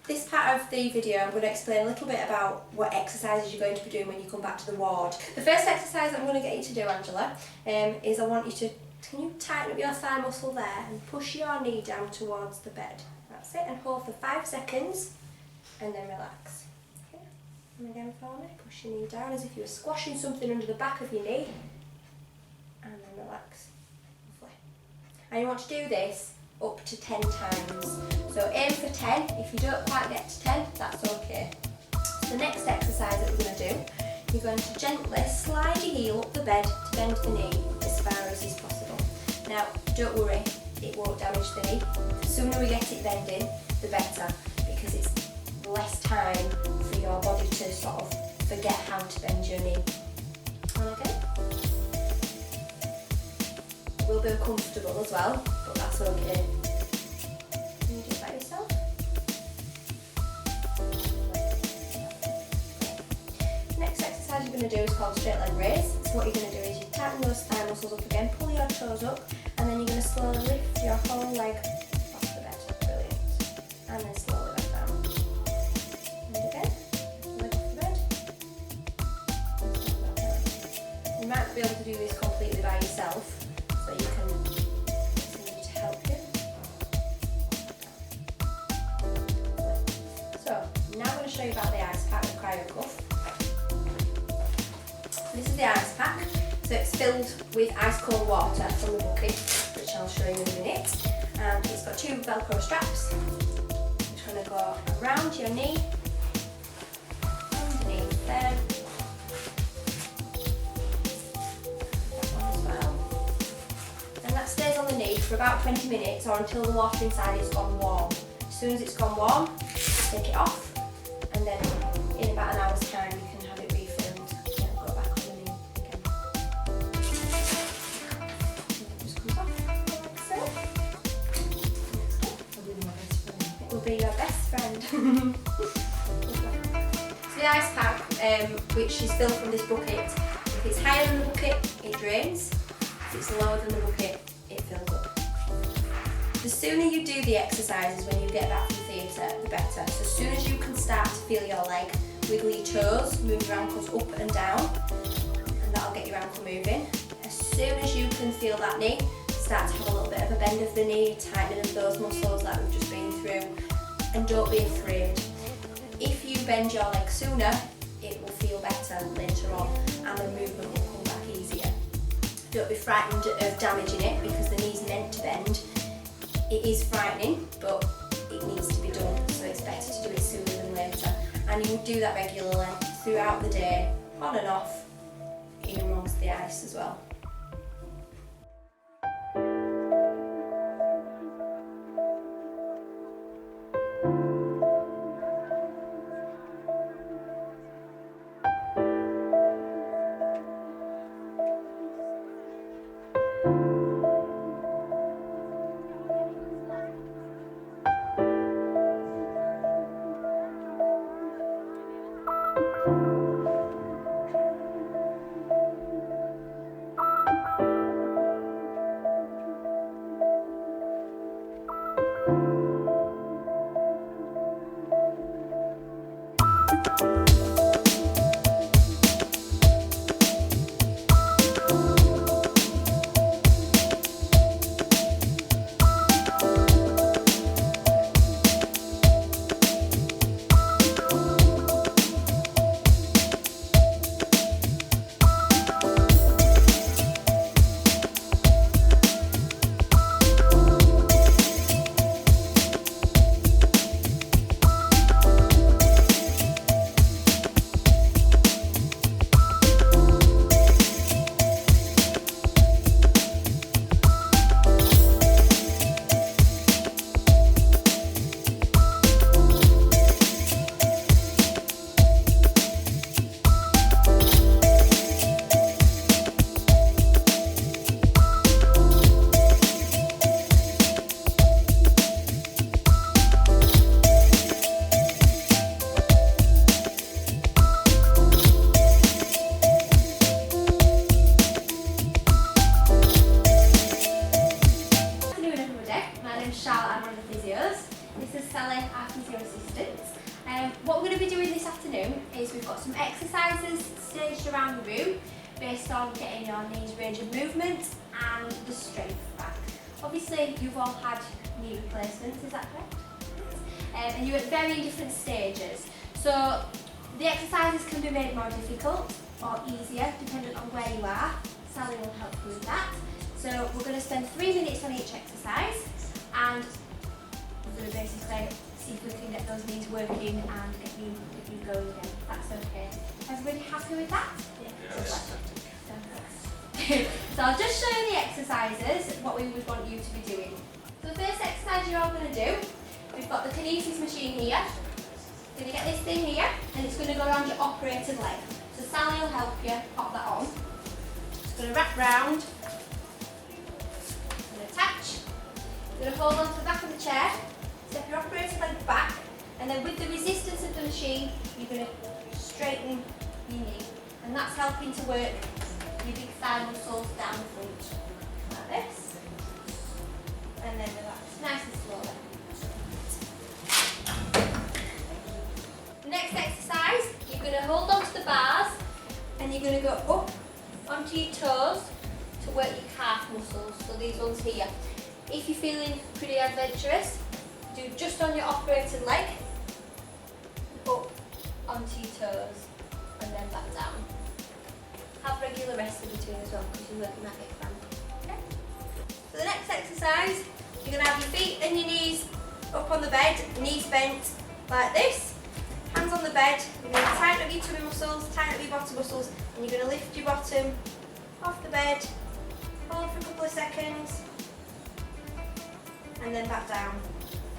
This part of the video I'm going to explain a little bit about what exercises you're going to be doing when you come back to the ward. The first exercise I'm going to get you to do, Angela, is I want you to, can you tighten up your thigh muscle there and push your knee down towards the bed. That's it, and hold for 5 seconds and then relax. Okay. And again for me, push your knee down as if you were squashing something under the back of your knee and then relax. Lovely. And you want to do this up to 10 times. So aim for 10. If you don't quite get to 10, that's okay. So the next exercise that we're going to do, you're going to gently slide your heel up the bed to bend the knee as far as is possible. Now, don't worry, it won't damage the knee. The sooner we get it bending, the better, because it's less time for your body to sort of forget how to bend your knee. Okay? It will be uncomfortable as well, but that's okay. Can you do it by yourself? Next exercise you're going to do is called straight leg raise. So what you're going to do is you tighten those thigh muscles up again, pull your toes up, and then you're going to slowly lift your whole leg off the bed. Brilliant. And then slowly back down. And again, leg off the bed. And slowly back down. You might not be able to do this completely by yourself, so you can get somebody to help you. So, now I'm going to show you about the ice pack with CryoCuff. This is the ice pack, so it's filled with ice cold water from the bucket, which I'll show you in a minute. And it's got 2 Velcro straps, which are going to go around your knee, underneath there, that one as well. And that stays on the knee for about 20 minutes or until the water inside has gone warm. As soon as it's gone warm, take it off, and then in about an hour's time you can have it refilled and go back on the knee again. It just comes off like so. It will be your best friend. So the ice pack, which is filled from this bucket, if it's higher than the bucket, it drains. If it's lower than the bucket, it fills up. The sooner you do the exercises when you get back from theatre, the better. So as soon as you can start to feel your leg, wiggle your toes, move your ankles up and down, and that'll get your ankle moving. As soon as you can feel that knee, start to have a little bit of a bend of the knee, tightening of those muscles that we've just been through, and don't be afraid. If you bend your leg sooner, it will feel better later on, and the movement will come back easier. Don't be frightened of damaging it, because the knee's meant to bend. It is frightening, but it needs to be done, so it's better to do it sooner than later. And you would do that regularly throughout the day, on and off, in amongst the ice as well. This is Sally, our physio assistant. What we're going to be doing this afternoon is we've got some exercises staged around the room based on getting your knees range of movement and the strength back. Obviously you've all had knee replacements, is that correct? And you're at very different stages. So the exercises can be made more difficult or easier depending on where you are. Sally will help you with that. So we're going to spend 3 minutes on each exercise and we're going to basically see if we can get those knees working and get you going again. That's okay. Everybody happy with that? Yes. So I'll just show you the exercises, what we would want you to be doing. So the first exercise you're all going to do, we've got the kinesis machine here. You're going to get this thing here and it's going to go around your operated leg. So Sally will help you pop that on. It's going to wrap round, and attach. You're going to hold on to the back of the chair, step your operated leg back, and then with the resistance of the machine, you're going to straighten your knee. And that's helping to work your big thigh muscles down the front, like this. And then relax, nice and slowly. The next exercise, you're going to hold on to the bars, and you're going to go up onto your toes to work your calf muscles, so these ones here. If you're feeling pretty adventurous, do just on your operated leg, up onto your toes, and then back down. Have regular rest in between as well, because you're working that big cramp. Okay? So the next exercise, you're going to have your feet and your knees up on the bed, knees bent like this. Hands on the bed, you're going to tighten up your tummy muscles, tighten up your bottom muscles, and you're going to lift your bottom off the bed, hold for a couple of seconds, and then back down.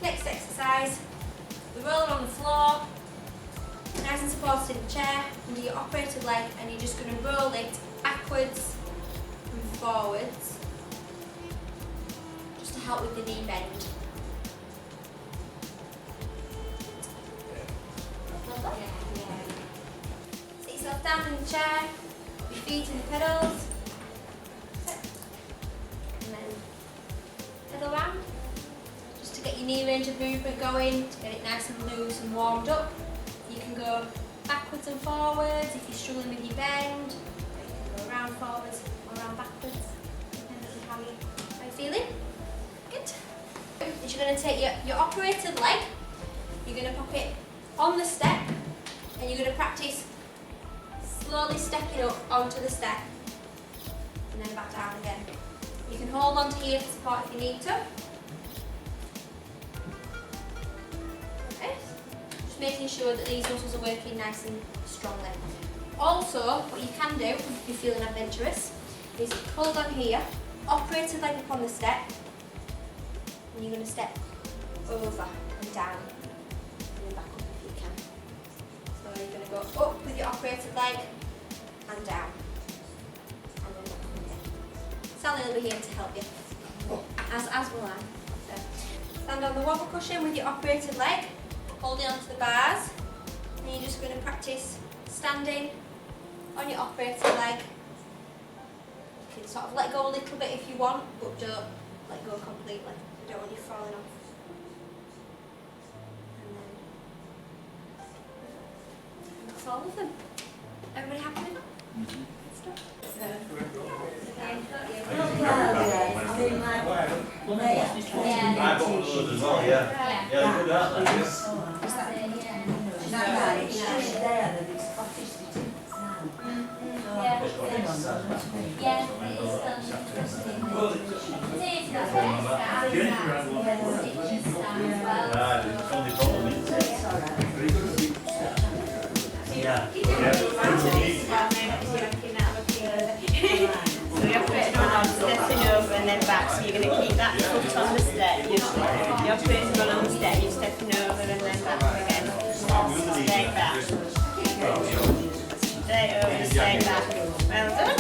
Next exercise, we're rolling on the floor, nice and supported in the chair, under your operated leg, and you're just going to roll it backwards and forwards, just to help with the knee bend. Sit yourself down in the chair, your feet in the pedals, and then pedal round, just to get your knee range of movement going, to get it nice and loose and warmed up. You can go backwards and forwards if you're struggling with your bend, or you can go around forwards or around backwards, depending on how you're feeling. Good. Is you're going to take your operated leg, you're going to pop it on the step, and you're going to practice slowly stepping up onto the step and then back down again. You can hold on to here for support if you need to. Okay. Just making sure that these muscles are working nice and strongly. Also, what you can do if you're feeling adventurous is hold on here, operated leg up on the step, and you're going to step over and down. You're going to go up with your operated leg and down. And then back again. Sally will be here to help you, as will I. So, stand on the wobble cushion with your operated leg, holding onto the bars. And you're just going to practice standing on your operated leg. You can sort of let go a little bit if you want, but don't let go completely. You don't want you falling off. That's all of them. Everybody happy with them? I bought one of those as well, yeah. Yeah, they're good, aren't they? Only problem is So you're putting on stepping over and then back, so you're going to keep that foot on the step. You're putting on the step, you're stepping over and then back again. Stay back. Stay over, stay back. Well done.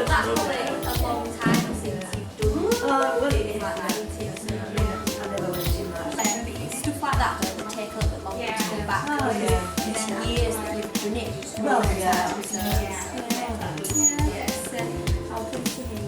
That's probably a long time since you've done stuff like that will take a little bit longer to go back. It's years that you've done it. Well, yeah. Yes. I'll put it in.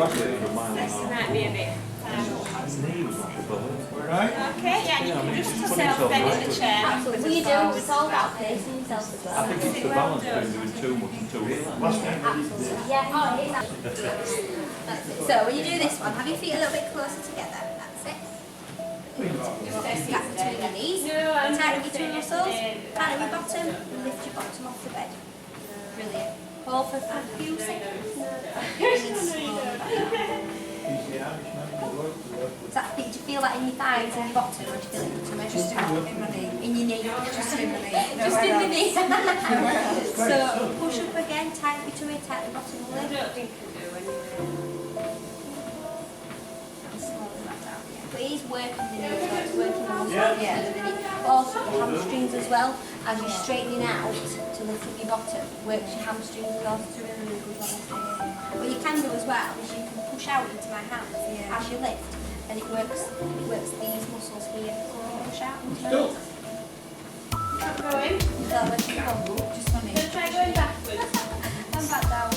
Might be a bit. Right? Okay, yeah, you can just put yourself then in the chair. Absolutely. Well, you do. It's all about pacing yourself as well. I think it's the balance between doing too much and too little. Absolutely. Yeah. Oh, it is absolutely. That's it. So when you do this one, have your feet a little bit closer together. That's it. Just gap between your knees. Tighten up your two muscles. Tighten up your bottom. And lift your bottom off the bed. Brilliant. Hold for a few seconds. Do you feel that in your thighs and your bottom, or do you feel it in your tummy? Just in my knee. In your knee. Just in my knee. Just in the knee. So push up again, tighten your tummy, tighten the bottom of the I leg. don't think I do anything. But it is working the knee, so it's working on the side of the knee. But also the hamstrings as well, as you're straightening out to lift up your bottom, works your hamstrings as well, so it's a really good one. What you can do as well is you can push out into my hands as you lift, and it works these muscles here. Push out into my hands. Keep going. Is that working well? Just my knee. So try going backwards. And back down.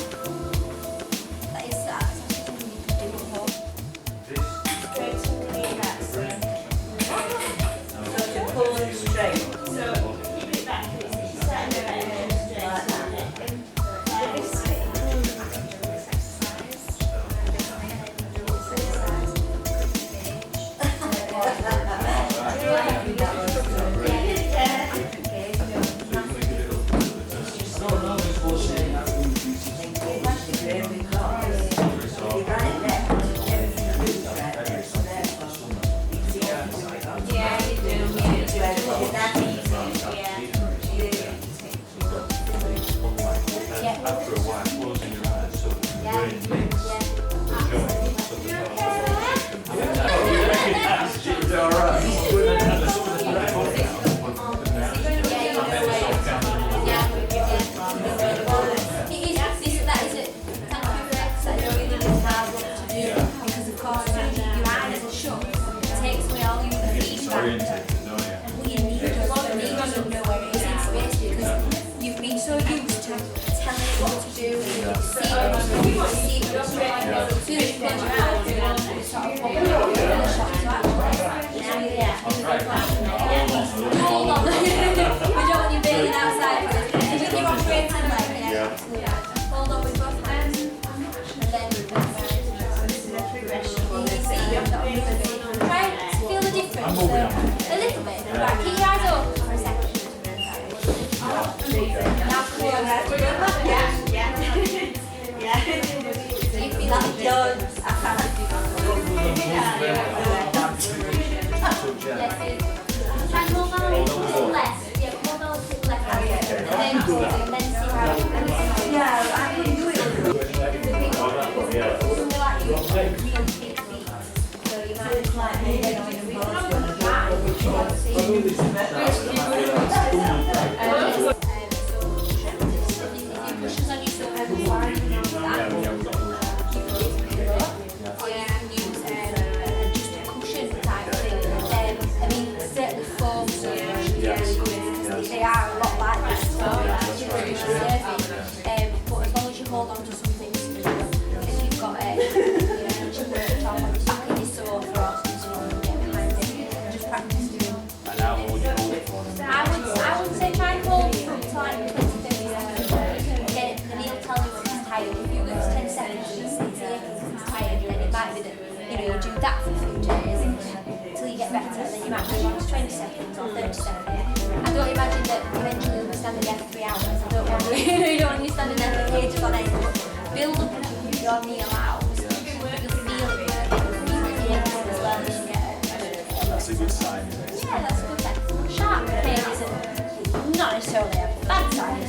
That's actually something you can do at home. Straight to the knee, that's it. So to pull them straight. So keep it back. Stand there and straight. Like that. After a while, closing your eyes so the brain thinks It's alright. So used to telling it what to do, and see what as soon as you close your eyes, you sort of walk around the shop to hold on. We don't want you bailing outside with your operating leg. Hold on with both hands, and then try and feel the difference. So, a little bit. Right, keep your eyes open for a second. Now close. Yeah. So you feel like done. I can't do try and hold on a little less. Yeah, hold on a little less. And then see how it goes. Yeah, I couldn't do it. Something like you real big feet. So you might just like move it on your pushes on you so every side. They are a lot like this, so but as long as you hold on to something, if you've got back in your sofa or something, get behind it, just practice doing. and how would you hold it for them? I would say try and hold it up to like 20, 30 seconds. And he'll tell you when he's tired. If you lose 10 seconds, it's he's tired, then it might be that you do that for a few days until you get better, and then you might go on to 20 seconds or 30 seconds. I don't imagine that eventually you'll be standing there for 3 hours. I don't want you don't want you standing there for ages on end. Build up your knee allows. You'll feel it working. As well as you get it. That's a good sign. Yeah, that's a good sign. Sharp pain isn't not necessarily a bad sign.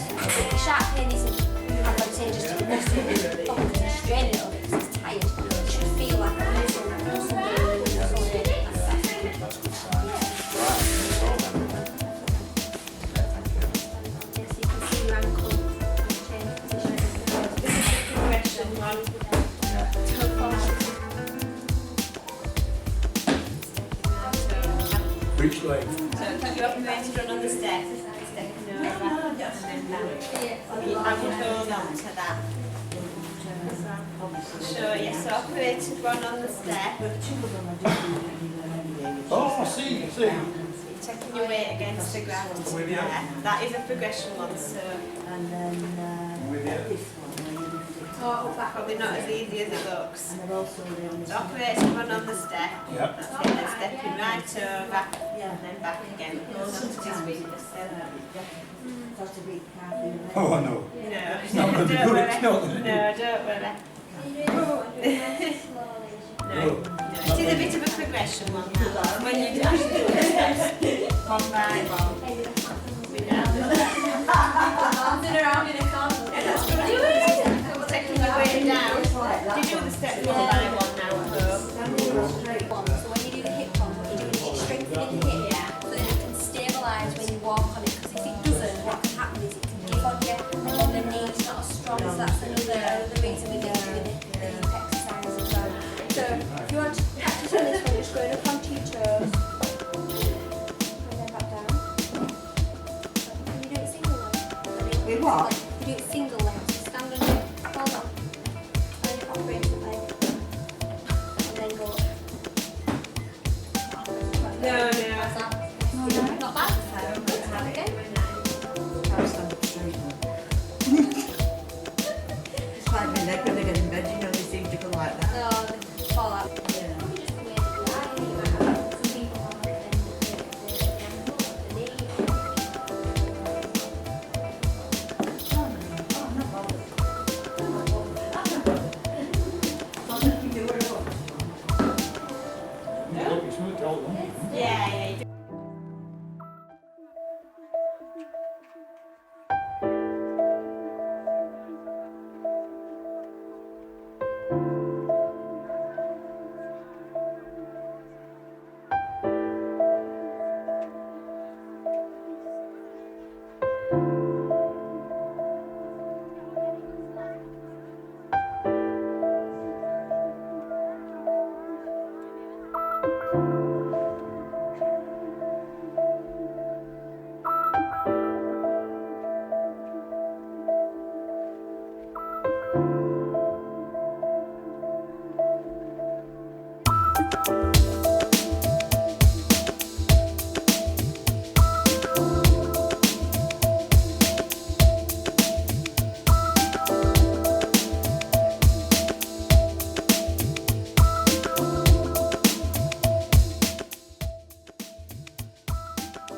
Sharp pain isn't advantageous to the muscle because you're straining it over because it's tired. It should feel like a muscle pain. That's a good sign. Right, that's all then. Yes, you can see your ankle change position. Progression one. Toe forward. Which way? So you're going to run on the steps. Stepping over and then back. I would hold on to that. show you. So operated one on the step. Oh, I see. Checking your weight against the ground. Yeah, that is a progression one, so And then this one, Oh, back. probably not as easy as it looks. and I've also done So operated one on the step. Yeah. That's it, then stepping right over and then back again. Hold on to this week. Oh, I know. No, not gonna be don't good, worry. it's not gonna be No, don't worry. No, it is a bit of a progression one now. When you actually do the steps, one by one. Bouncing around in a car. That's good. Taking your weight down. Do you do the steps one by one now at home? So when you do the hip pump, what you're doing is you're strengthening the hip so that it can stabilise when you walk on it. Because if it doesn't, what can happen is it can give on you and then the knee's not as strong. So that's another reason we get doing the hip exercise as well. So if you want to practice on this one, just going up onto your toes. And then back down. Can you do it single leg? With what? You do it single leg. So stand on your, hold on. And you operate the leg. And then go up. No, no. How's that? Not bad. Good. Okay. It's like my leg when I get in bed, you know, they seem to go like that. No, the fall out. Yeah. Probably just the way that you lie. Some people have the knee. Yeah, yeah. You do.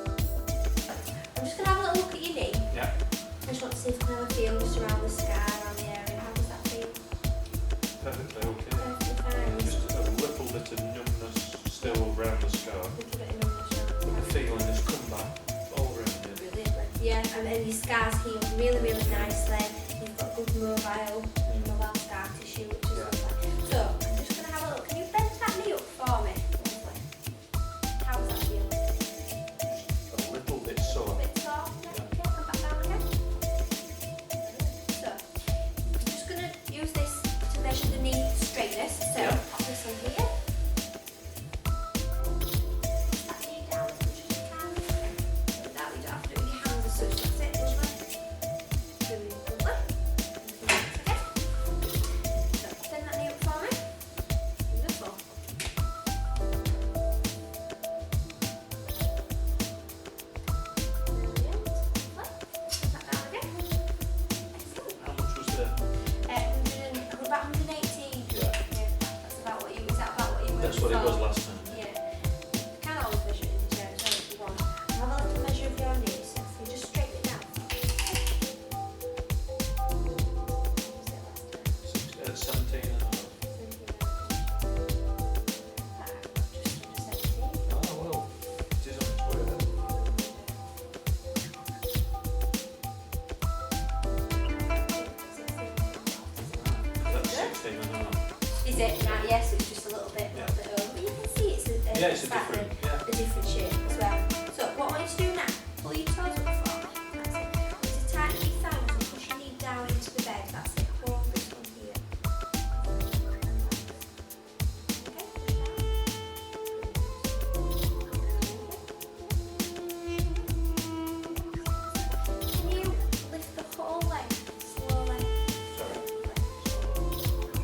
I'm just going to have a little look at your knee. Yeah. I just want to see if I can have a feel just around the scar, around the area. How does that feel? Perfectly okay. Perfectly fine. Just a little bit of numbness still around the scar. A little bit of numbness around The the feeling has come back all around it. Brilliant. Yeah, and then your scar's healed really, really nicely. You've got good mobile scar tissue, which is lovely. So, I'm just going to have a look. Can you bend that knee up for me? Lovely. How does that feel? A little bit sore. A bit sore? Yeah, okay, come back down again. So, I'm just going to use this to measure the knee straightness. So, Yeah. pop this on here. Push that knee down as much as you can. With that, we don't have to do it with your hands as such. That's it, lovely. Brilliant, lovely. Okay. So, bend that knee up for me. Wonderful. Brilliant. Lovely. Put that down again. Excellent. How much was there? About 118. Yeah. That's about what you. Is that about what you were? That's what it before? was last time. Yeah. You can always measure it in the chair as well if you want. Have a little measure of your knees. So you just straighten it down. What was it last time? 17 and a half. 17. Oh, well. It is on its way then. That's 16 and a half. Is it? Right, yes, it's just a little bit Yeah. over. But you can see it's a Yeah, it's a slightly- different, yeah. a different shape as well. So what I want you to do now, pull your toes up for me. That's it. Just tighten your thighs and push your knee down into the bed. That's it. Hold this one here. Okay, push down. Can you lift the whole leg slowly? Sorry.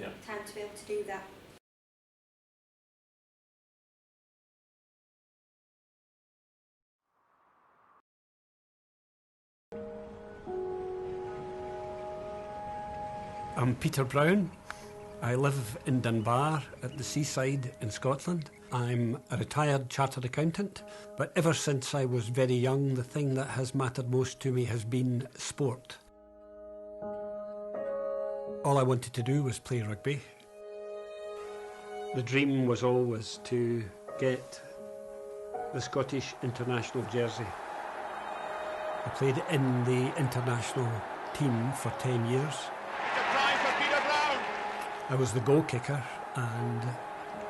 time to be able to do that. I'm Peter Brown. I live in Dunbar at the seaside in Scotland. I'm a retired chartered accountant, but ever since I was very young, the thing that has mattered most to me has been sport. All I wanted to do was play rugby. The dream was always to get the Scottish international jersey. I played in the international team for 10 years. I was the goal kicker, and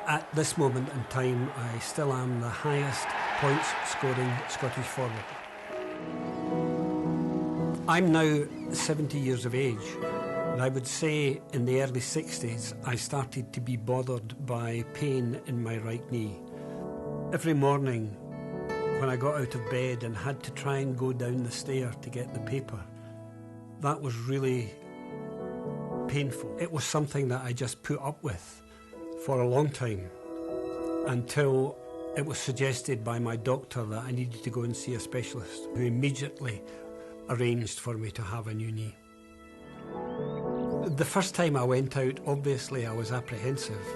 at this moment in time I still am the highest points scoring Scottish forward. I'm now 70 years of age, and I would say in the early 60s I started to be bothered by pain in my right knee. Every morning when I got out of bed and had to try and go down the stair to get the paper, that was really painful. It was something that I just put up with for a long time until it was suggested by my doctor that I needed to go and see a specialist, who immediately arranged for me to have a new knee. The first time I went out, obviously I was apprehensive,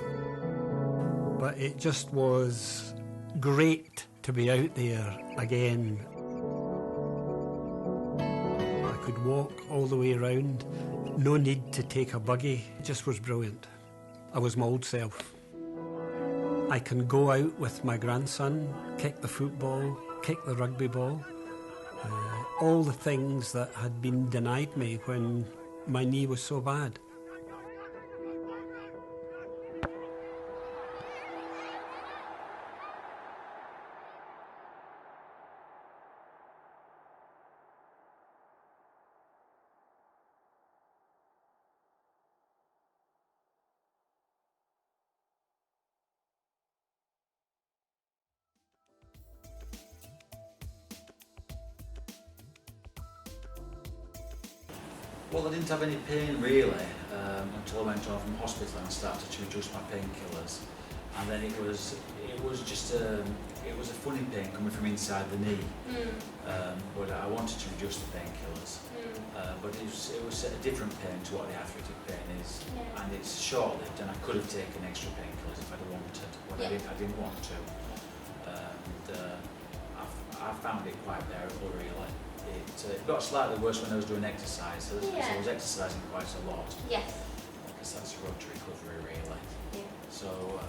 but it just was great to be out there again. I could walk all the way around. No need to take a buggy. It just was brilliant. I was my old self. I can go out with my grandson, kick the football, kick the rugby ball. All the things that had been denied me when my knee was so bad. Well, I didn't have any pain really until I went home from hospital and started to reduce my painkillers, and then it was just it was a funny pain coming from inside the knee. But I wanted to reduce the painkillers, but it was a different pain to what the arthritic pain is, and it's short-lived. And I could have taken extra painkillers if I'd wanted, but I didn't want to. And I found it quite bearable really. It got slightly worse when I was doing exercise, so I was exercising quite a lot. Yes. Because that's the road to recovery, really. Yeah. So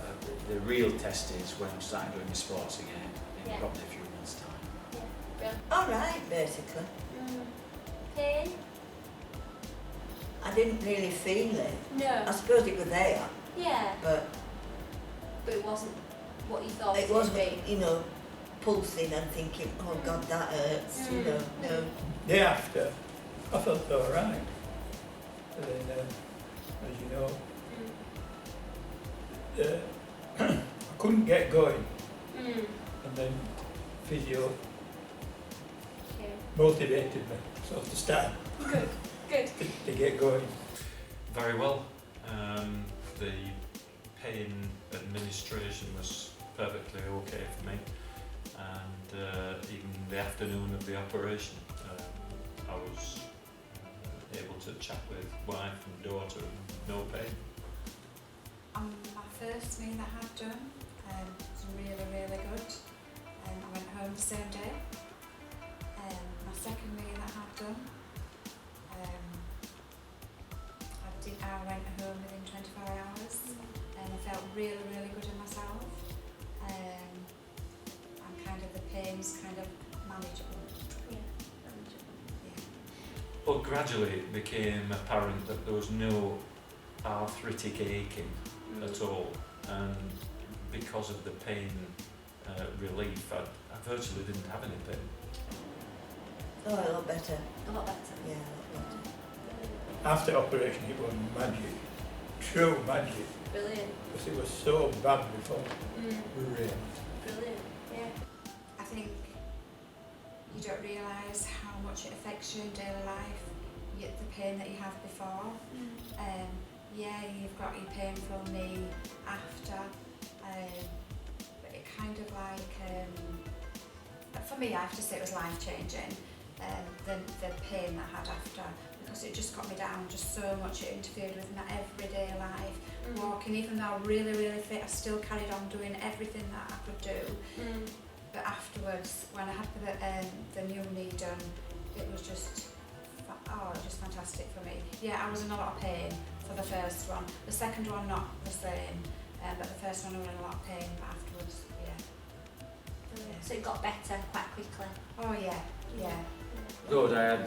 the real test is when I'm starting doing my sports again, in probably a few months' time. Yeah. Brilliant. All right, basically. Pain? I didn't really feel it. No. I suppose it was there, Yeah. but But it wasn't what you thought it would wasn't, be. you know, pulsing and thinking, oh God, that hurts, you know, no. Day after, I felt all right. But then, as you know, I couldn't get going. And then physio Okay. motivated me, so to start, Good. Good. to get going. Very well. The pain administration was perfectly okay for me, and even the afternoon of the operation, I was able to chat with wife and daughter, no pain. My first knee that I had done was really, really good. I went home the same day. My second knee that I had done, I went home within 24 hours, and I felt really, really good in myself. And kind of the pain's kind of manageable. Yeah. Manageable. Yeah. But gradually it became apparent that there was no arthritic aching at all, and because of the pain relief, I virtually didn't have any pain. Oh, a lot better. A lot better. Yeah, a lot better. After operation, it was magic, true magic, Brilliant. because it was so bad before. Really. Brilliant. Yeah. I think you don't realise how much it affects you in daily life, yet the pain that you have before. yeah, you've got your painful knee after, but it kind of like, for me I have to say it was life changing, the pain that I had after, because it just got me down just so much. It interfered with my everyday life, walking, even though I was really, really fit, I still carried on doing everything that I could do. But afterwards, when I had the new knee done, it was just fantastic for me. Yeah, I was in a lot of pain for the first one. The second one, not the same, but the first one I was in a lot of pain, but afterwards, yeah. So it got better quite quickly. Oh yeah, yeah. Good, I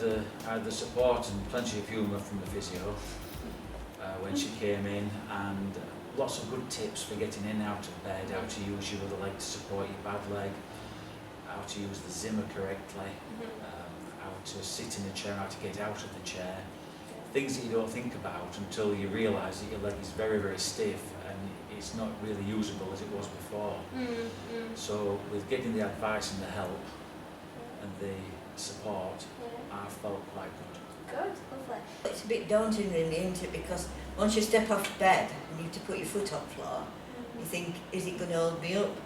had the support and plenty of humour from the physio when she came in, and lots of good tips for getting in and out of bed, how to use your other leg to support your bad leg, how to use the Zimmer correctly, how to sit in a chair, how to get out of the chair. Things that you don't think about until you realise that your leg is very, very stiff and it's not really usable as it was before. So with getting the advice and the help and the support, I felt quite good. Good, lovely. It's a bit daunting really, isn't it? Because once you step off bed and you have to put your foot on the floor, you think, is it going to hold me up?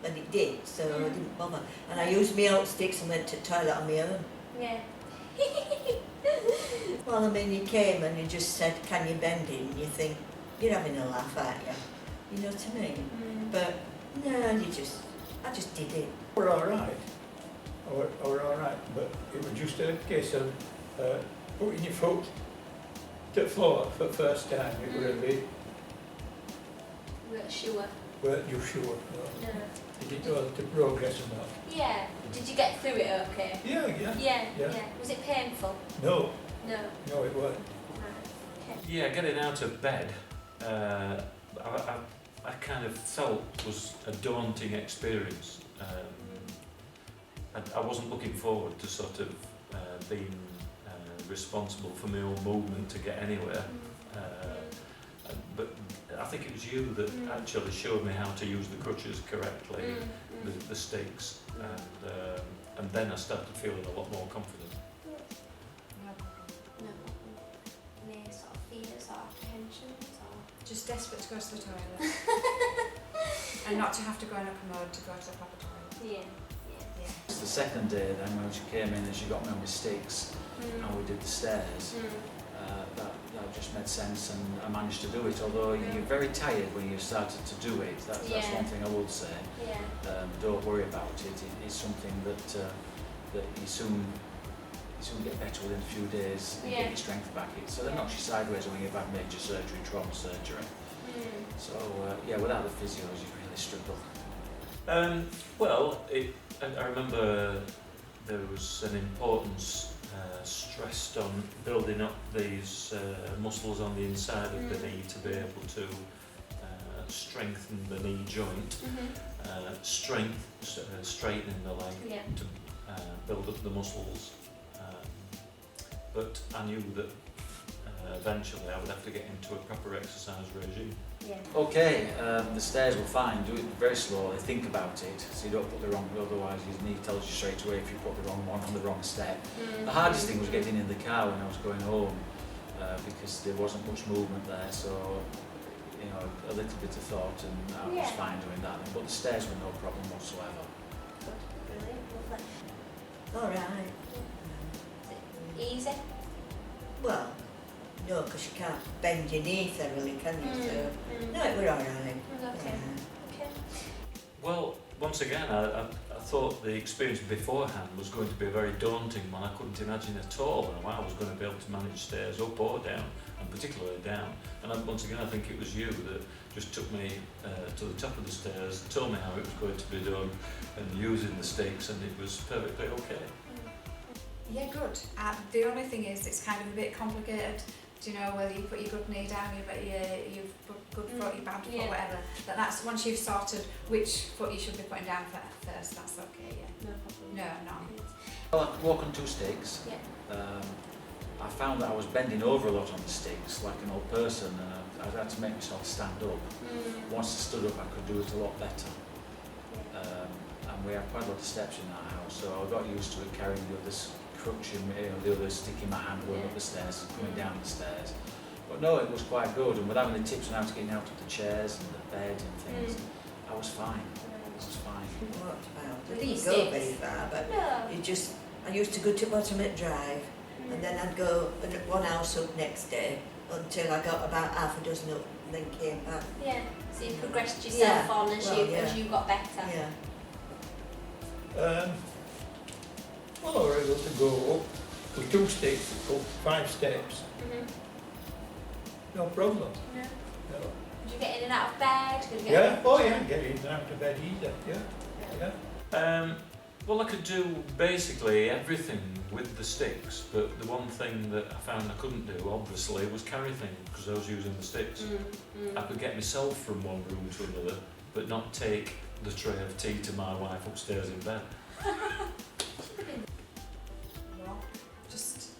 And it did, so I didn't bother. And I used my old sticks and went to the toilet on my own. Yeah. Well, I mean, you came and you just said, can you bend in? And you think, you're having a laugh, aren't you? You know what I mean? But no, I just did it. We're all right. We're all right, but it was just a case of putting your foot to the floor for the first time. It was a bit, Weren't sure. weren't you sure? No. No. You didn't know the progress or not. Yeah. Did you get through it okay? Yeah. Yeah. Was it painful? No, No. it wasn't. Right. Okay. Yeah, getting out of bed, I kind of felt was a daunting experience. I wasn't looking forward to sort of being responsible for my own movement to get anywhere. But I think it was you that actually showed me how to use the crutches correctly, the sticks, and then I started feeling a lot more confident. No problem. No. Any sort of fears or apprehensions or? Just desperate to go to the toilet. And not to have to go in a commode to go to the proper toilet. Yeah. Yeah. It's the second day then when she came in and she got me on my sticks and we did the stairs. That just made sense and I managed to do it, although you're very tired when you started to do it. That's one thing I would say. Yeah. Don't worry about it. It's something that you soon get better within a few days and get your strength back. So they knock you sideways when you've had major surgery, trauma surgery. So without the physios you really struggle. I remember there was an importance stressed on building up these muscles on the inside of the knee to be able to strengthen the knee joint, straightening the leg to build up the muscles. But I knew that eventually I would have to get into a proper exercise regime. Yeah. Okay, the stairs were fine. Do it very slowly. Think about it, so you don't put the wrong. Otherwise, your knee tells you straight away if you put the wrong one on the wrong step. The hardest thing was getting in the car when I was going home, because there wasn't much movement there. So, a little bit of thought, and I was fine doing that. But the stairs were no problem whatsoever. Good. Brilliant. Lovely. All right. Easy? Well, no, because you can't bend your knee thoroughly, can you? So, no, it was all right. Okay. Yeah. Okay. Well, once again, I thought the experience beforehand was going to be a very daunting one. I couldn't imagine at all how I was going to be able to manage stairs up or down, and particularly down. And once again, I think it was you that just took me to the top of the stairs, told me how it was going to be done, and using the sticks, and it was perfectly okay. Yeah, good. The only thing is, it's kind of a bit complicated. Do you know whether you put your good knee down, you've good foot, your bad foot, whatever. But that's once you've sorted which foot you should be putting down first. That's okay. Yeah. No problem. No. Well, I could walk on two sticks. Yeah. I found that I was bending over a lot on the sticks, like an old person, and I had to make myself stand up. Once I stood up, I could do it a lot better. And we had quite a lot of steps in that house, so I got used to it, carrying the other crutch and the other stick in my hand going up the stairs, coming down the stairs. But But no, it was quite good, and with having the tips on how to get out of the chairs and the bed and things, I was fine. I was fine. What about? I With didn't these go sticks? very far, but No. you just, I used to go to Bottomlett Drive, and then I'd go one house up next day until I got about half a dozen up, and then came back. Yeah. So you progressed yourself Yeah. on as Well, as you got better. Yeah. Well, I was able to go up with 2 sticks, up 5 steps, Mhm. no problem. No. No. Did you get in and out of bed? Could you get Yeah, oh yeah, get in and out of bed either, yeah. Well, I could do basically everything with the sticks, but the one thing that I found I couldn't do, obviously, was carry things because I was using the sticks. I could get myself from one room to another, but not take the tray of tea to my wife upstairs in bed. Well, just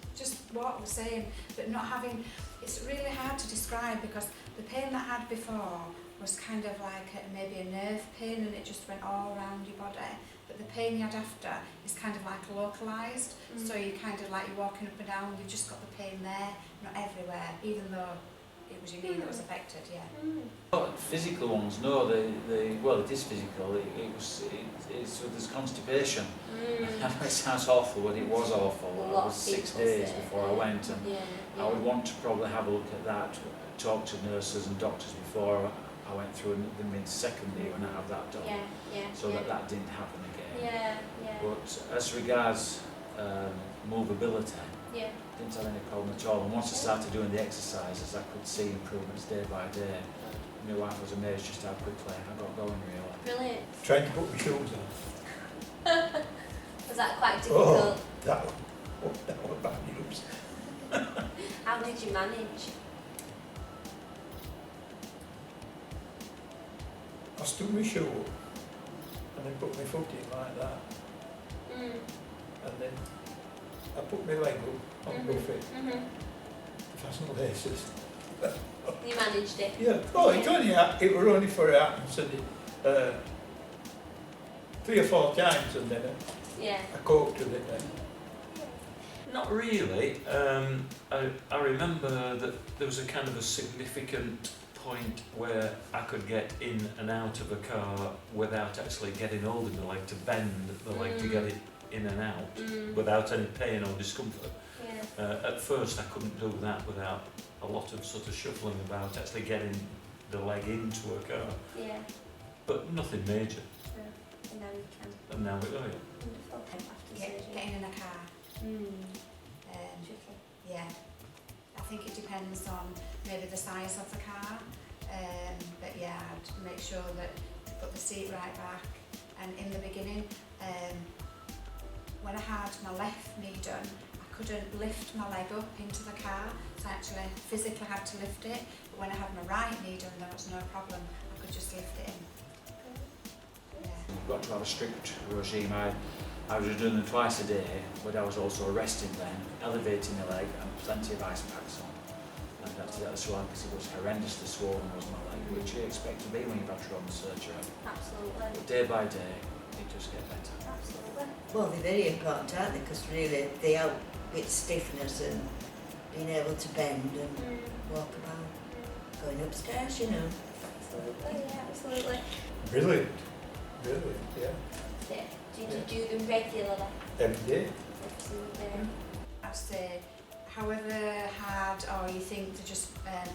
what I was saying, but not having, it's really hard to describe because the pain that I had before was kind of like maybe a nerve pain and it just went all around your body. But the pain you had after is kind of like localised, so you kind of like you're walking up and down, you've just got the pain there, not everywhere, even though it was your knee that was affected, yeah. Well, physical ones, no, well, it is physical. It's there's constipation. I know it sounds awful, but it was awful. A I lot was of 6 people days say, before I went, and Yeah. I would want to probably have a look at that, talk to nurses and doctors before I went through the mid-second year when I had that done, so that didn't happen again. Yeah. But as regards movability, Yeah. didn't have any problem at all. And once I started doing the exercises, I could see improvements day by day. My wife was amazed just how quickly I got going, really. Brilliant. Trying to put my shoes on. Was that quite difficult? That was bad news. How did you manage? I stood my shoe up and then put my foot in like that, and then I put my leg up on the buffet, fastened laces. You managed it? Yeah, oh, it were only for it happens, and 3 or 4 times, and then I coped with it then. Not really. I remember that there was a kind of a significant point where I could get in and out of a car without actually getting holding the leg to bend the leg to get it in and out without any pain or discomfort. At first I couldn't do that without a lot of sort of shuffling about actually getting the leg into a car, but nothing major. And now you can. And now we know it. Wonderful. After surgery. Getting in a car. Tricky. Yeah, I think it depends on maybe the size of the car, but yeah, I'd make sure that you put the seat right back. And in the beginning, when I had my left knee done, I couldn't lift my leg up into the car, so I actually physically had to lift it. But when I had my right knee done, there was no problem. I could just lift it in. Yeah. You've got to have a strict regime. I was doing them twice a day, but I was also resting then, elevating the leg and plenty of ice packs on. And that's why, because it was horrendously swollen, was my leg, which you expect to be when you've had trauma surgery. Absolutely. But day by day, it just gets better. Absolutely. Well, they're very important, aren't they? Because really they help with stiffness and being able to bend and walk about, going upstairs, you know. Absolutely, yeah, absolutely. Brilliant, yeah. Did you do them regularly? Every day. Absolutely. I'd say, however hard or you think they're just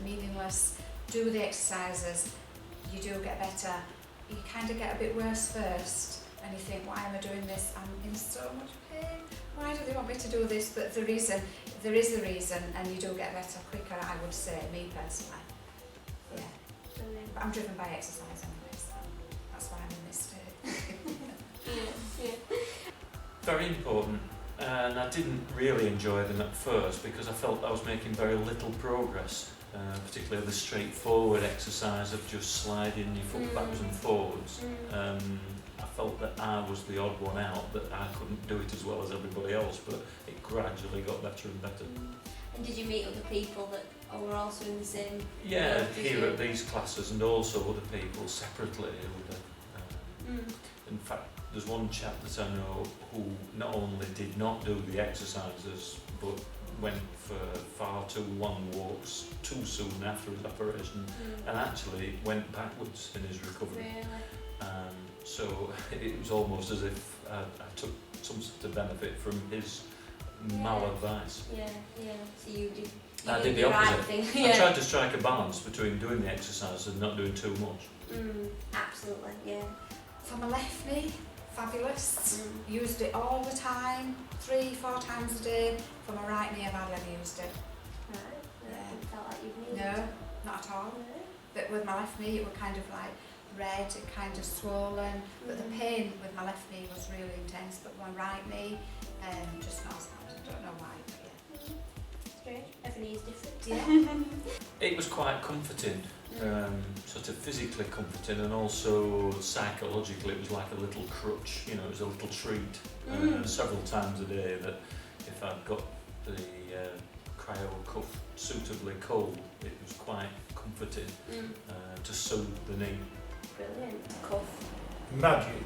meaningless, do the exercises, you do get better. You kind of get a bit worse first and you think, why am I doing this? I'm in so much pain. Why do they want me to do this? But there is a reason and you do get better quicker, I would say, me personally. Yeah. But I'm driven by exercise anyway, so that's why I'm in this state. Very important, and I didn't really enjoy them at first because I felt I was making very little progress, particularly the straightforward exercise of just sliding your foot backwards and forwards. I felt that I was the odd one out, that I couldn't do it as well as everybody else, but it gradually got better and better. And did you meet other people that were also in the same? Yeah, group as here you? at these classes and also other people separately who in fact, there's one chap that I know who not only did not do the exercises, but went for far too long walks too soon after his operation, and actually went backwards in his recovery. So it was almost as if I took some sort of benefit from his mal-advice. Yeah. So you did. I did the opposite. I tried to strike a balance between doing the exercise and not doing too much. Absolutely, yeah. For my left knee, fabulous. Used it all the time, 3-4 times a day. For my right knee, I've hardly used it. Right. Yeah. You felt like you've needed No, it. not at all. No. But with my left knee, it was kind of like red, it kind of swollen. But the pain with my left knee was really intense. But my right knee, just not as bad. I don't know why, but yeah. Strange. Every knee is different. Yeah. It was quite comforting, sort of physically comforting, and also psychologically it was like a little crutch, you know, it was a little treat several times a day that if I'd got the cryo cuff suitably cold, it was quite comforting to soothe the knee. Brilliant. Cuff. Magic.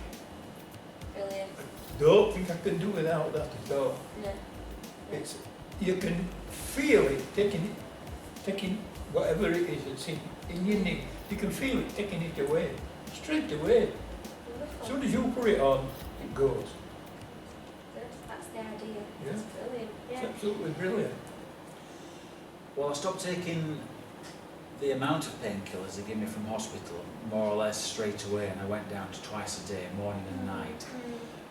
Brilliant. Don't think I can do without that at all. No. It's, you can feel it taking whatever it is that's in your knee. You can feel it taking it away, straight away. As soon as you put it on, it goes. Good. That's the idea. Yeah. It's brilliant. It's Yeah. absolutely brilliant. Well, I stopped taking the amount of painkillers they gave me from hospital more or less straight away, and I went down to twice a day, morning and night,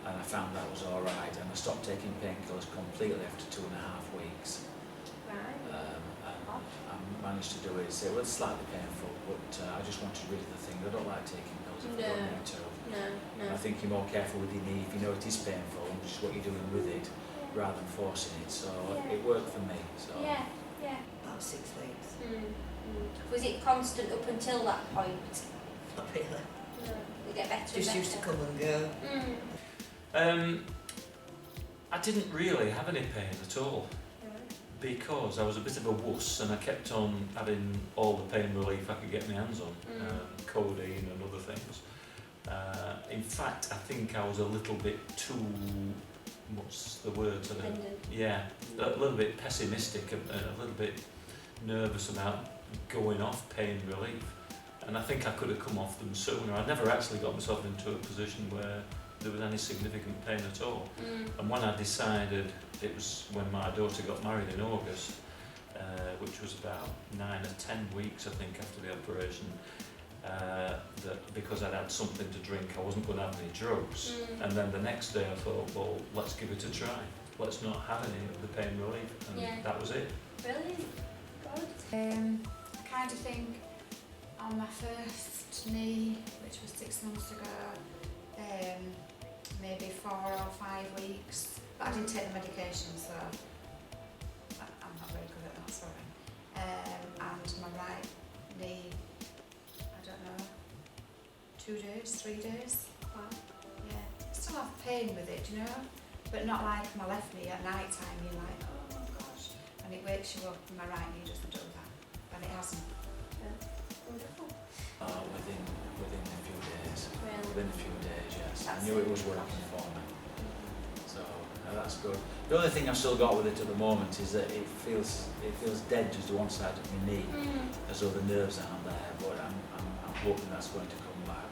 and I found that was all right, and I stopped taking painkillers completely after 2.5 weeks. Right. And I managed to do it. So it was slightly painful, but I just wanted rid of the thing. I don't like taking pills if I don't need to. No. And I think you're more careful with your knee if you know it is painful, and just what you're doing with it, rather than forcing it. So it worked for me. So. Yeah. About 6 weeks. Was it constant up until that point? Not really. No. Did it get better? Just and used to better? come and go. I didn't really have any pain at all, because I was a bit of a wuss and I kept on having all the pain relief I could get my hands on, codeine and other things. In fact, I think I was a little bit too, what's the word? Yeah, a little bit pessimistic and a little bit nervous about going off pain relief. And I think I could have come off them sooner. I never actually got myself into a position where there was any significant pain at all. And when I decided, it was when my daughter got married in August, which was about 9 or 10 weeks I think after the operation, that because I'd had something to drink I wasn't going to have any drugs. And then the next day I thought, well, let's give it a try. Let's not have any of the pain relief. And that was it. Brilliant. Good. I kind of think on my first knee, which was 6 months ago, maybe 4 or 5 weeks, but I didn't take the medication, so I'm not very good at that, sorry. And my right knee, I don't know, 2 days, 3 days. Wow. Yeah, still have pain with it, you know, but not like my left knee at night time. You're like, oh gosh, and it wakes you up. And my right knee doesn't do that, and it hasn't. Wonderful. Within a few days. Really? Within a few days, yes. That's I knew it was working for me. So that's good. The only thing I've still got with it at the moment is that it feels dead just to one side of my knee, as though the nerves aren't there. But I'm hoping that's going to come back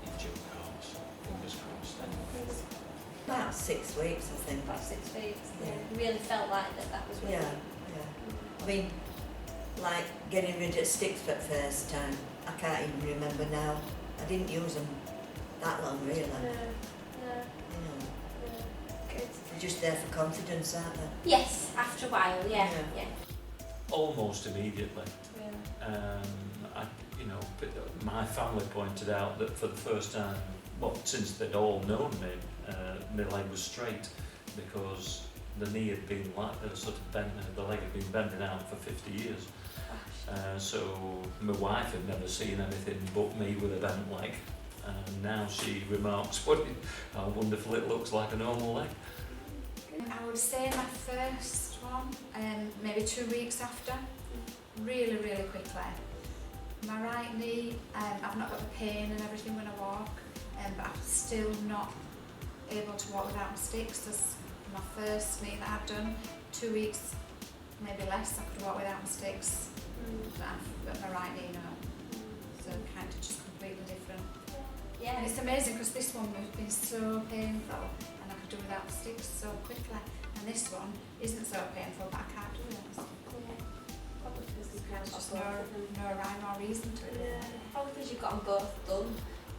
in due course. Fingers crossed. Anyway. About 6 weeks, I think. About 6 weeks. Yeah. You really felt like that was with Yeah, you. yeah. I mean, like getting rid of sticks for the first time. I can't even remember now. I didn't use them that long, really. No. You know, Good. they're just there for confidence, aren't they? Yes, after a while, yeah. Almost immediately. Really. My family pointed out that for the first time, well, since they'd all known me, my leg was straight because the knee had been sort of bent, the leg had been bending out for 50 years. So my wife had never seen anything but me with a bent leg, and now she remarks how wonderful it looks like a normal leg. I would say my first one, maybe 2 weeks after, really, really quickly. My right knee, I've not got the pain and everything when I walk, but I'm still not able to walk without my sticks. There's my first knee that I've done, 2 weeks, maybe less, I could walk without my sticks. But my right knee, no. So kind of just completely different. Yeah. And it's amazing because this one has been so painful and I could do without the sticks so quickly. And this one isn't so painful, but I can't do it. Probably because There's you've just got no, both of them. no rhyme or reason to it. Yeah. Probably because you've got them both done,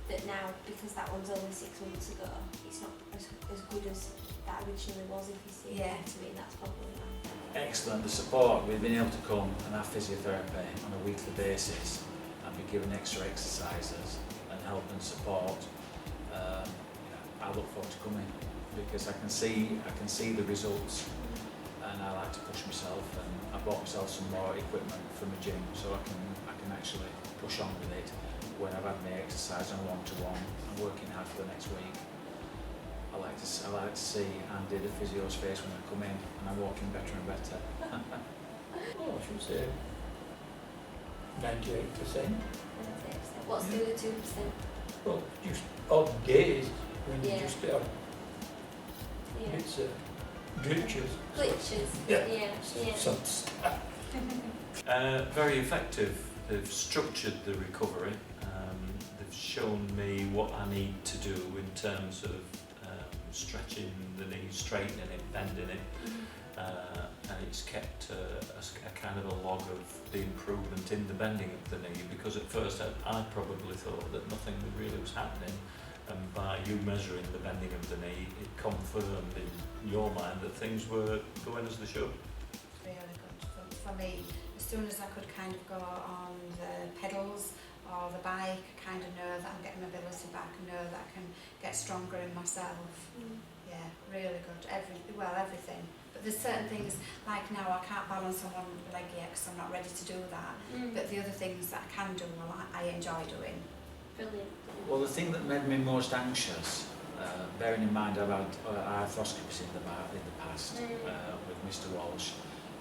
that now, because that one's only 6 months ago, it's not as good as that originally was, if you see Yeah. it to me, that's probably why. Excellent. The support, we've been able to come and have physiotherapy on a weekly basis and be given extra exercises and help and support. I look forward to coming because I can see the results, and I like to push myself, and I bought myself some more equipment from the gym so I can actually push on with it when I've had my exercise on one-to-one and working hard for the next week. I like to see Andy, the physio's face when I come in, and I'm walking better and better. Oh, I should say 98%. What's the other 2%? Well, just odd days when you Yeah. just have Yeah. it's glitches. Glitches. Yeah. Yeah. Some Very effective. They've structured the recovery. They've shown me what I need to do in terms of stretching the knee, straightening it, bending it, and it's kept a kind of a log of the improvement in the bending of the knee, because at first I probably thought that nothing really was happening, and by you measuring the bending of the knee, it confirmed in your mind that things were going as they should. Really good for me. As soon as I could kind of go on the pedals or the bike, I kind of know that I'm getting mobility back, I know that I can get stronger in myself. Yeah, really good. Everything. But there's certain things, like now I can't balance on one leg yet because I'm not ready to do that. But the other things that I can do, I enjoy doing. Brilliant. Well, the thing that made me most anxious, bearing in mind I've had arthroscopies in the past with Mr. Walsh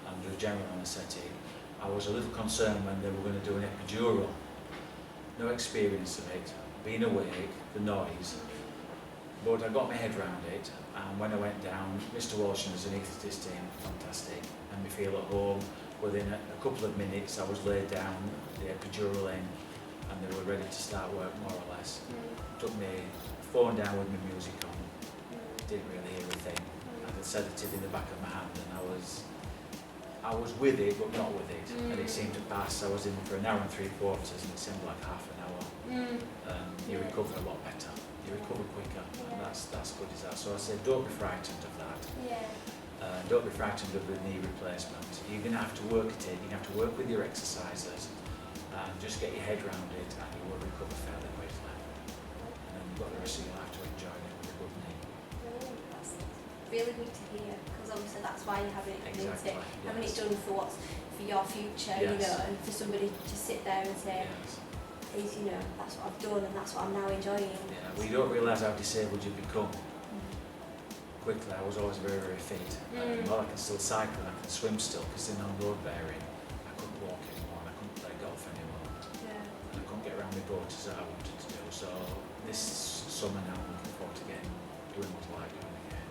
and the general anaesthetic, I was a little concerned when they were going to do an epidural. No experience of it, being awake, the noise, but I got my head around it, and when I went down, Mr. Walsh and his anaesthetist team, fantastic, and me feel at home. Within a couple of minutes I was laid down, the epidural in, and they were ready to start work more or less. Took me phone down with my music on, didn't really hear a thing. I had a sedative in the back of my hand, and I was with it but not with it, and it seemed to pass. I was in for an hour and 3/4 and it seemed like half an hour. You recover a lot better, you recover quicker, and that's good as that. So I said, don't be frightened of that. Don't be frightened of the knee replacement. You're going to have to work at it, you're going to have to work with your exercises and just get your head around it, and you will recover fairly quickly. And then you've got the rest of your life to enjoy it with a good knee. That's really good to hear, because obviously that's why you're having it done, isn't it? Exactly, Having it yes. done for your future, you Yes. know, and for somebody to sit there and say, Yes. that's what I've done and that's what I'm now enjoying. Yeah, well, you don't realise how disabled you become. Quickly, I was always very, very fit. Well, I can still cycle and I can swim still, because in on road bearing, I couldn't walk anymore and I couldn't play golf anymore. And I couldn't get around my boat as I wanted to do. So this summer now I'm looking forward to doing what I like doing again.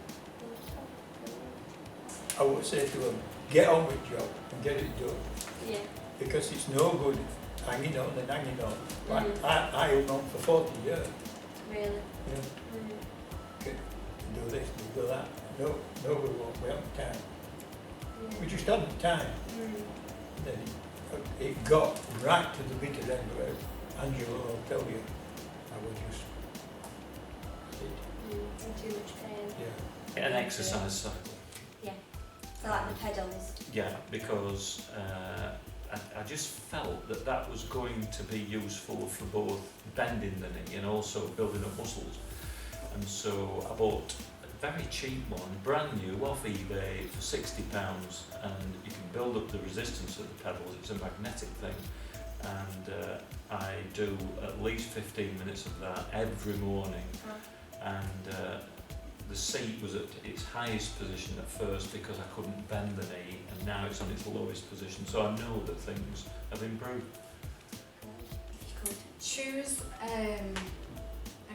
I would say to them, get on with the job and get it done, Yeah. because it's no good hanging on and hanging on. Like I hung on for 40 years. Really. Yeah. Do this, do that. No, we haven't time. We just hadn't time. Then it got right to the bitter end where Angela will tell you, I would just In too much pain. yeah. An exercise cycle. So like the pedals. Yeah, because I just felt that was going to be useful for both bending the knee and also building up muscles. And so I bought a very cheap one, brand new, off eBay for £60, and you can build up the resistance of the pedals. It's a magnetic thing, and I do at least 15 minutes of that every morning. And the seat was at its highest position at first because I couldn't bend the knee, and now it's on its lowest position, so I know that things have improved. If you could. Choose a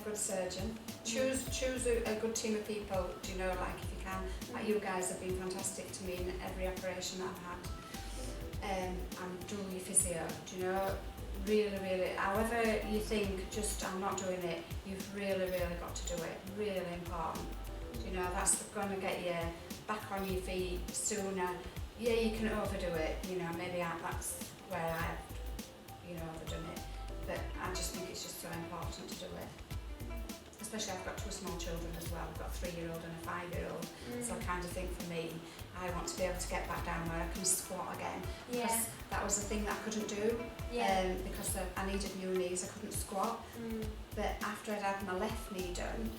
good surgeon. Choose a good team of people, do you know, like if you can. Like you guys have been fantastic to me in every operation that I've had. And do your physio, do you know, really, however you think, just I'm not doing it, you've really got to do it, really important. You know, that's going to get you back on your feet sooner. Yeah, you can overdo it, you know, maybe that's where I've, you know, overdone it. But I just think it's just so important to do it. Especially I've got 2 small children as well. I've got a 3-year-old and a 5-year-old. So I kind of think for me, I want to be able to get back down where I can squat again. Yeah. Because that was the thing that I couldn't do. Because I needed new knees, I couldn't squat. But after I'd had my left knee done,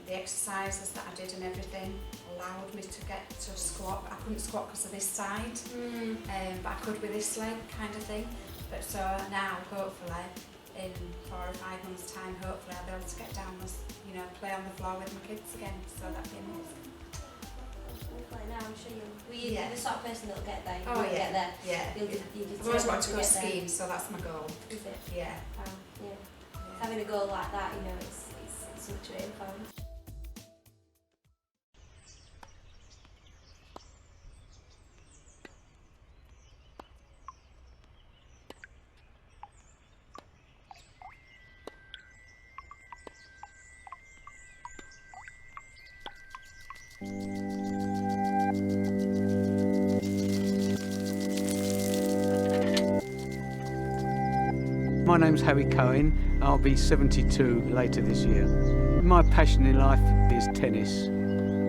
the exercises that I did and everything allowed me to get to squat. I couldn't squat because of this side, but I could with this leg kind of thing. But so now, hopefully, in 4 or 5 months' time, hopefully I'll be able to get down, you know, play on the floor with my kids again. So that'd be amazing. Now I'm sure you're the sort of person that'll get there. Oh yeah, get there. yeah. I've always wanted to go skiing, so that's my goal. Is it? Yeah. Yeah. Having a goal like that, you know, it's something to aim for. My name's Harry Cohen. I'll be 72 later this year. My passion in life is tennis,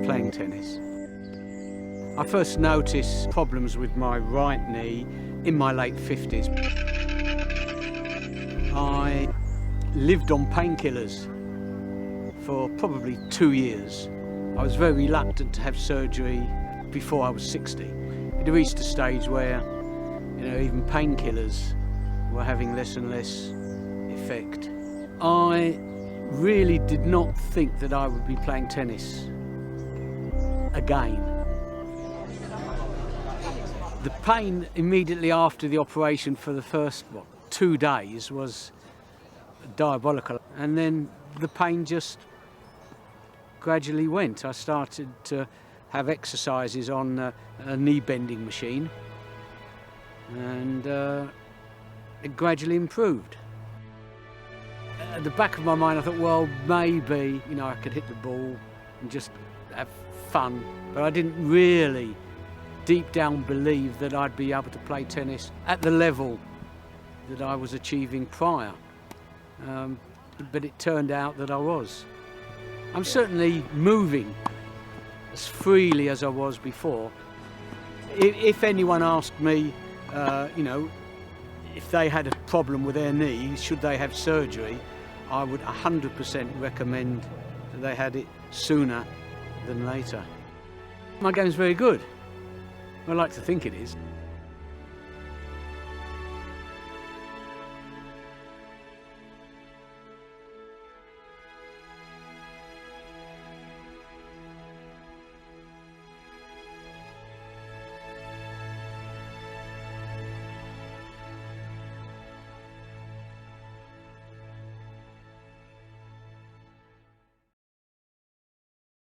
playing tennis. I first noticed problems with my right knee in my late 50s. I lived on painkillers for probably 2 years. I was very reluctant to have surgery before I was 60. It reached a stage where, you know, even painkillers were having less and less effect. I really did not think that I would be playing tennis again. The pain immediately after the operation for the first 2 days was diabolical, and then the pain just gradually went. I started to have exercises on a knee bending machine, and it gradually improved. At the back of my mind I thought, well, maybe, you know, I could hit the ball and just have fun, but I didn't really deep down believe that I'd be able to play tennis at the level that I was achieving prior. But it turned out that I was. I'm certainly moving as freely as I was before. If anyone asked me, you know, if they had a problem with their knee, should they have surgery, I would 100% recommend that they had it sooner than later. My game's very good. I like to think it is.